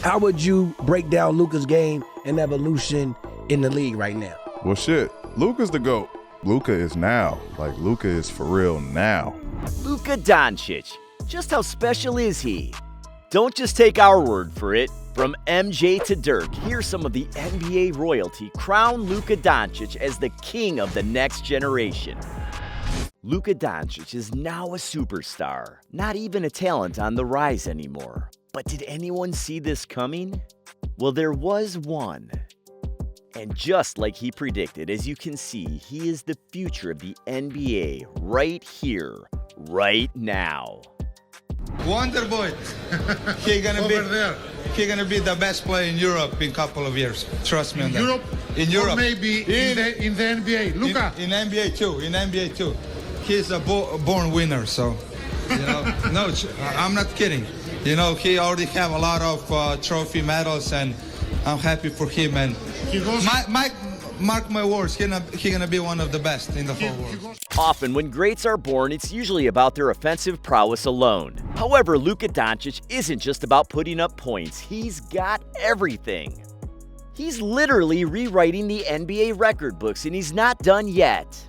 How would you break down Luka's game and evolution in the league right now? Well, shit, Luka's the GOAT. Luka is now. Like, Luka is for real now. Luka Doncic. Just how special is he? Don't just take our word for it. From MJ to Dirk, here's some of the NBA royalty crown Luka Doncic as the king of the next generation. Luka Doncic is now a superstar, not even a talent on the rise anymore. But did anyone see this coming? Well, there was one. And just like he predicted, as you can see, he is the future of the NBA right here, right now. Wonder boy. He's gonna be the best player in Europe in a couple of years. Trust me on that. In Europe. Or maybe in the NBA. Luka. In NBA too. He's a born winner, so, no, I'm not kidding. He already have a lot of trophy medals, and I'm happy for him. And mark my words, he's gonna be one of the best in the whole world. Often when greats are born, it's usually about their offensive prowess alone. However, Luka Doncic isn't just about putting up points. He's got everything. He's literally rewriting the NBA record books, and he's not done yet.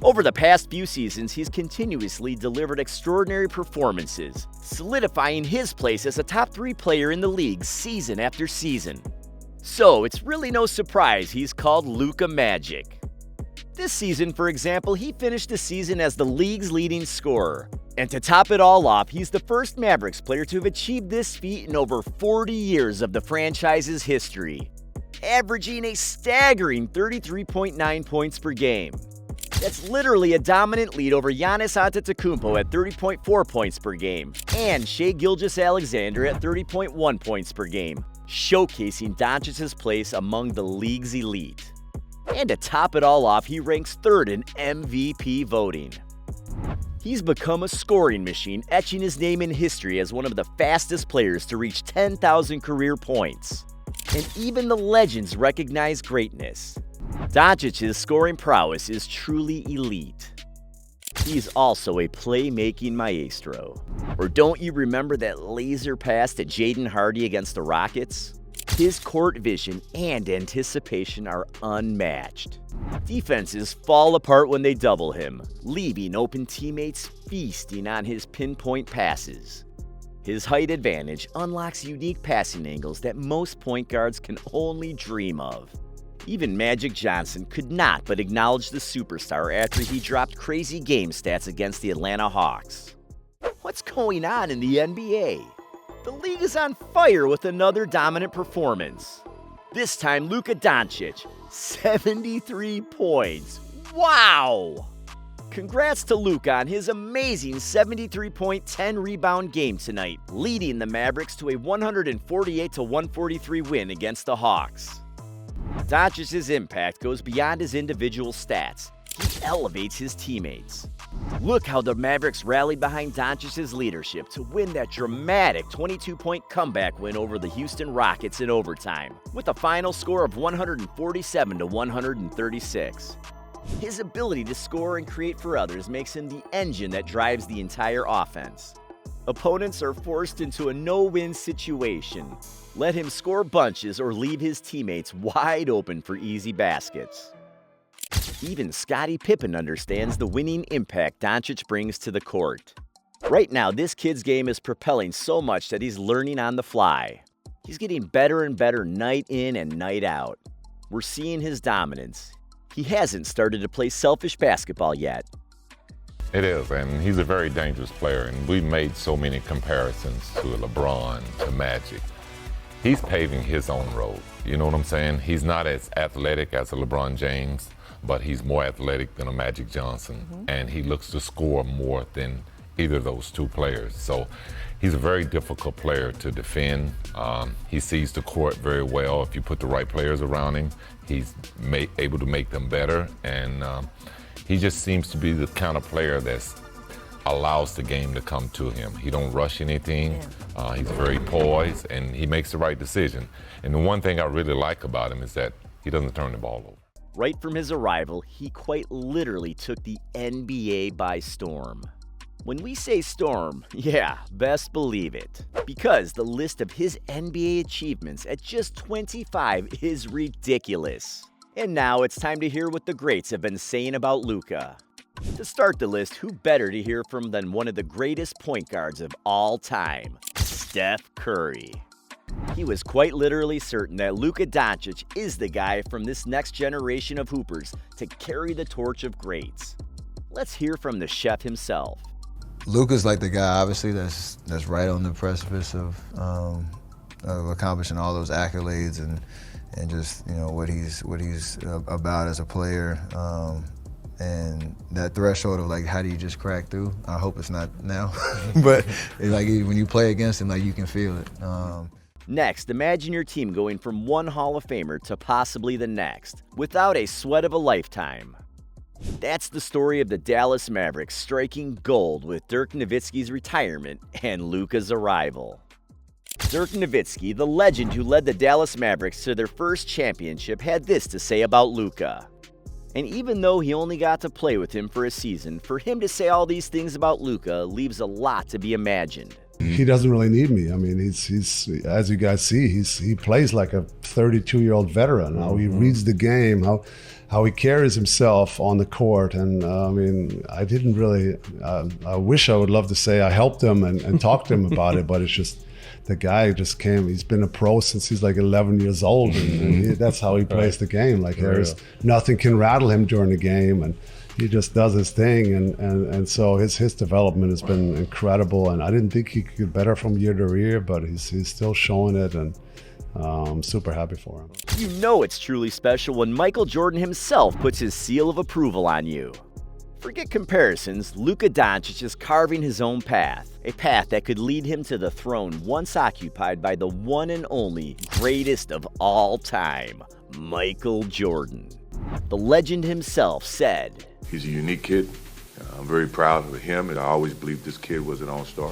Over the past few seasons, he's continuously delivered extraordinary performances, solidifying his place as a top 3 player in the league season after season. So it's really no surprise he's called Luka Magic. This season, for example, he finished the season as the league's leading scorer. And to top it all off, he's the first Mavericks player to have achieved this feat in over 40 years of the franchise's history, averaging a staggering 33.9 points per game. That's literally a dominant lead over Giannis Antetokounmpo at 30.4 points per game, and Shai Gilgeous-Alexander at 30.1 points per game, showcasing Doncic's place among the league's elite. And to top it all off, he ranks 3rd in MVP voting. He's become a scoring machine, etching his name in history as one of the fastest players to reach 10,000 career points. And even the legends recognize greatness. Doncic's scoring prowess is truly elite. He's also a playmaking maestro. Or don't you remember that laser pass to Jaden Hardy against the Rockets? His court vision and anticipation are unmatched. Defenses fall apart when they double him, leaving open teammates feasting on his pinpoint passes. His height advantage unlocks unique passing angles that most point guards can only dream of. Even Magic Johnson could not but acknowledge the superstar after he dropped crazy game stats against the Atlanta Hawks. What's going on in the NBA? The league is on fire with another dominant performance. This time, Luka Doncic, 73 points. Wow! Congrats to Luka on his amazing 73-point, 10-rebound game tonight, leading the Mavericks to a 148-143 win against the Hawks. Doncic's impact goes beyond his individual stats. He elevates his teammates. Look how the Mavericks rallied behind Doncic's leadership to win that dramatic 22-point comeback win over the Houston Rockets in overtime, with a final score of 147-136. His ability to score and create for others makes him the engine that drives the entire offense. Opponents are forced into a no-win situation. Let him score bunches or leave his teammates wide open for easy baskets. Even Scottie Pippen understands the winning impact Doncic brings to the court. Right now, this kid's game is propelling so much that he's learning on the fly. He's getting better and better night in and night out. We're seeing his dominance. He hasn't started to play selfish basketball yet. It is, and he's a very dangerous player, and we've made so many comparisons to Lebron, to Magic. He's paving his own road, you know what I'm saying? He's not as athletic as a LeBron James, but he's more athletic than a Magic Johnson, and he looks to score more than either of those two players. So he's a very difficult player to defend. He sees the court very well. If you put the right players around him, he's able to make them better, and he just seems to be the kind of player that allows the game to come to him. He don't rush anything. He's very poised, and he makes the right decision. And the one thing I really like about him is that he doesn't turn the ball over. Right from his arrival, he quite literally took the NBA by storm. When we say storm, yeah, best believe it. Because the list of his NBA achievements at just 25 is ridiculous. And now it's time to hear what the greats have been saying about Luka. To start the list, who better to hear from than one of the greatest point guards of all time, Steph Curry. He was quite literally certain that Luka Doncic is the guy from this next generation of hoopers to carry the torch of greats. Let's hear from the chef himself. Luka's like the guy, obviously, that's right on the precipice of accomplishing all those accolades and just, you know, what he's about as a player. And that threshold of, like, how do you just crack through? I hope it's not now, but it's like when you play against him, like, you can feel it. Next, imagine your team going from one Hall of Famer to possibly the next, without a sweat of a lifetime. That's the story of the Dallas Mavericks striking gold with Dirk Nowitzki's retirement and Luka's arrival. Dirk Nowitzki, the legend who led the Dallas Mavericks to their first championship, had this to say about Luka. And even though he only got to play with him for a season, for him to say all these things about Luka leaves a lot to be imagined. He doesn't really need me. I mean, he's as you guys see, he plays like a 32-year-old veteran. How he reads the game, how he carries himself on the court. And I mean, I didn't really, I wish I would love to say I helped him and talked to him about it, but it's just, the guy just came, he's been a pro since he's like 11 years old, and that's how he plays the game. Like, there's nothing can rattle him during the game, and he just does his thing, and so his development has been incredible, and I didn't think he could get better from year to year, but he's still showing it, and I'm super happy for him. You know it's truly special when Michael Jordan himself puts his seal of approval on you. Forget comparisons, Luka Doncic is carving his own path, a path that could lead him to the throne once occupied by the one and only greatest of all time, Michael Jordan. The legend himself said, "He's a unique kid. I'm very proud of him, and I always believed this kid was an all-star,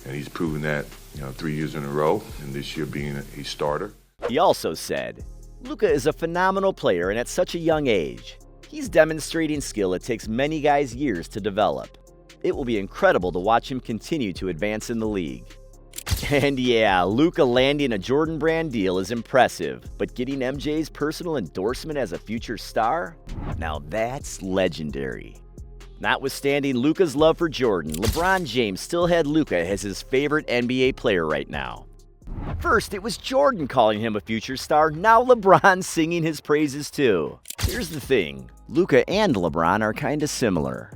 and he's proven that, 3 years in a row, and this year being a starter." He also said, Luka is a phenomenal player, and at such a young age, he's demonstrating skill it takes many guys years to develop. It will be incredible to watch him continue to advance in the league. And yeah, Luka landing a Jordan brand deal is impressive, but getting MJ's personal endorsement as a future star? Now that's legendary. Notwithstanding Luka's love for Jordan, LeBron James still had Luka as his favorite NBA player right now. First, it was Jordan calling him a future star, now LeBron singing his praises too. Here's the thing, Luka and LeBron are kinda similar.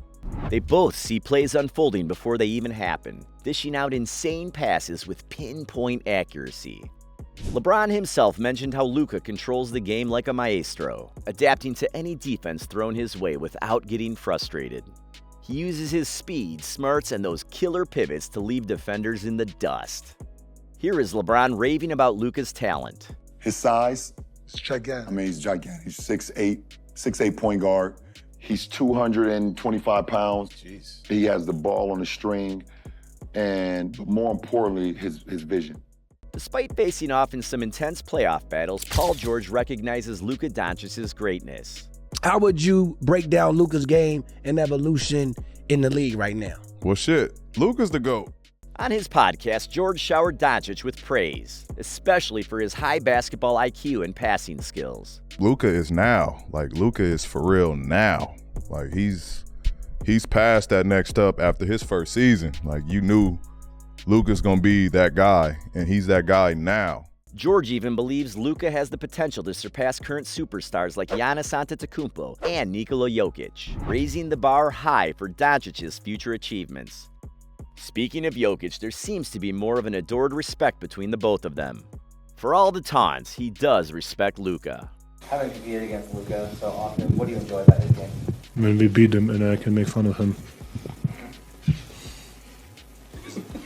They both see plays unfolding before they even happen, dishing out insane passes with pinpoint accuracy. LeBron himself mentioned how Luka controls the game like a maestro, adapting to any defense thrown his way without getting frustrated. He uses his speed, smarts, and those killer pivots to leave defenders in the dust. Here is LeBron raving about Luka's talent. His size, It's gigantic. I mean, he's gigantic. He's 6'8" point guard. He's 225 pounds. Jeez. He has the ball on the string, and more importantly, his vision. Despite facing off in some intense playoff battles, Paul George recognizes Luka Doncic's greatness. How would you break down Luka's game and evolution in the league right now? Well, shit, Luka's the GOAT. On his podcast, George showered Doncic with praise, especially for his high basketball IQ and passing skills. Luka is now. Like, Luka is for real now. Like, he's past that next step after his first season. Like, you knew Luka's gonna be that guy, and he's that guy now. George even believes Luka has the potential to surpass current superstars like Giannis Antetokounmpo and Nikola Jokic, raising the bar high for Doncic's future achievements. Speaking of Jokic, there seems to be more of an adored respect between the both of them. For all the taunts, he does respect Luka. Having competed against Luka so often, what do you enjoy about his game? When we beat him and I can make fun of him.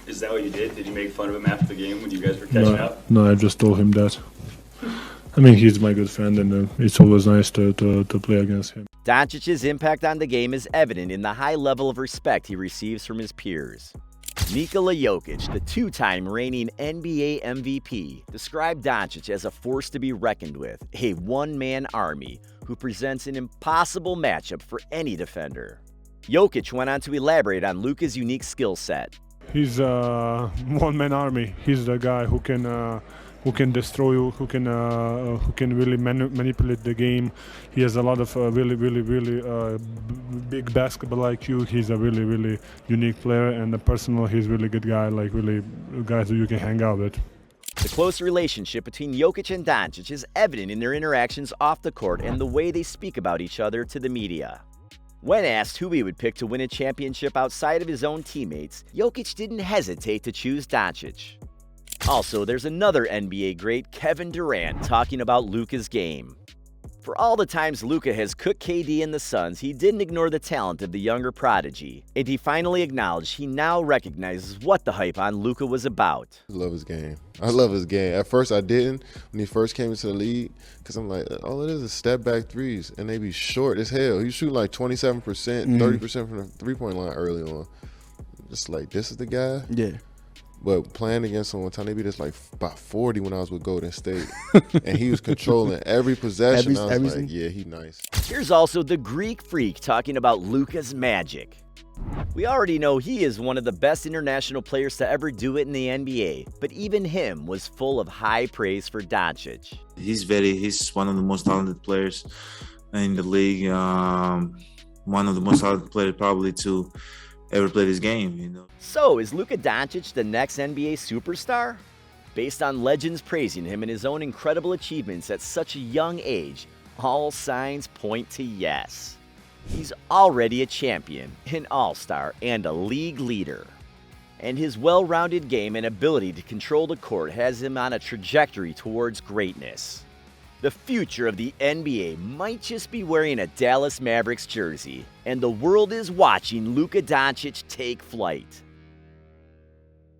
Is that what you did? Did you make fun of him after the game when you guys were catching up? No, I just told him that. I mean, he's my good friend, and it's always nice to play against him. Doncic's impact on the game is evident in the high level of respect he receives from his peers. Nikola Jokic, the two-time reigning NBA MVP, described Doncic as a force to be reckoned with, a one-man army who presents an impossible matchup for any defender. Jokic went on to elaborate on Luka's unique skill set. He's a one-man army. He's the guy who can destroy you, who can really manipulate the game. He has a lot of really big basketball IQ. He's a really unique player, and personal, he's a really good guy. Like really guys who you can hang out with. The close relationship between Jokic and Doncic is evident in their interactions off the court and the way they speak about each other to the media. When asked who he would pick to win a championship outside of his own teammates, Jokic didn't hesitate to choose Doncic. Also, there's another NBA great, Kevin Durant, talking about Luka's game. For all the times Luka has cooked KD and the Suns, he didn't ignore the talent of the younger Prodigy, and he finally acknowledged he now recognizes what the hype on Luka was about. I love his game. I love his game. At first I didn't when he first came into the league, because I'm like, all it is step back threes, and they be short as hell. He's shooting like 27%, 30% from the three-point line early on. Just like, this is the guy? Yeah. But playing against him one time, they beat us like about 40 when I was with Golden State. And he was controlling every possession. I was like, yeah, he nice. Here's also the Greek Freak talking about Luka's magic. We already know he is one of the best international players to ever do it in the NBA, but even him was full of high praise for Doncic. He's one of the most talented players in the league. One of the most talented players probably to ever play this game, you know. So, is Luka Doncic the next NBA superstar? Based on legends praising him and his own incredible achievements at such a young age, all signs point to yes. He's already a champion, an all-star, and a league leader. And his well-rounded game and ability to control the court has him on a trajectory towards greatness. The future of the NBA might just be wearing a Dallas Mavericks jersey, and the world is watching Luka Doncic take flight.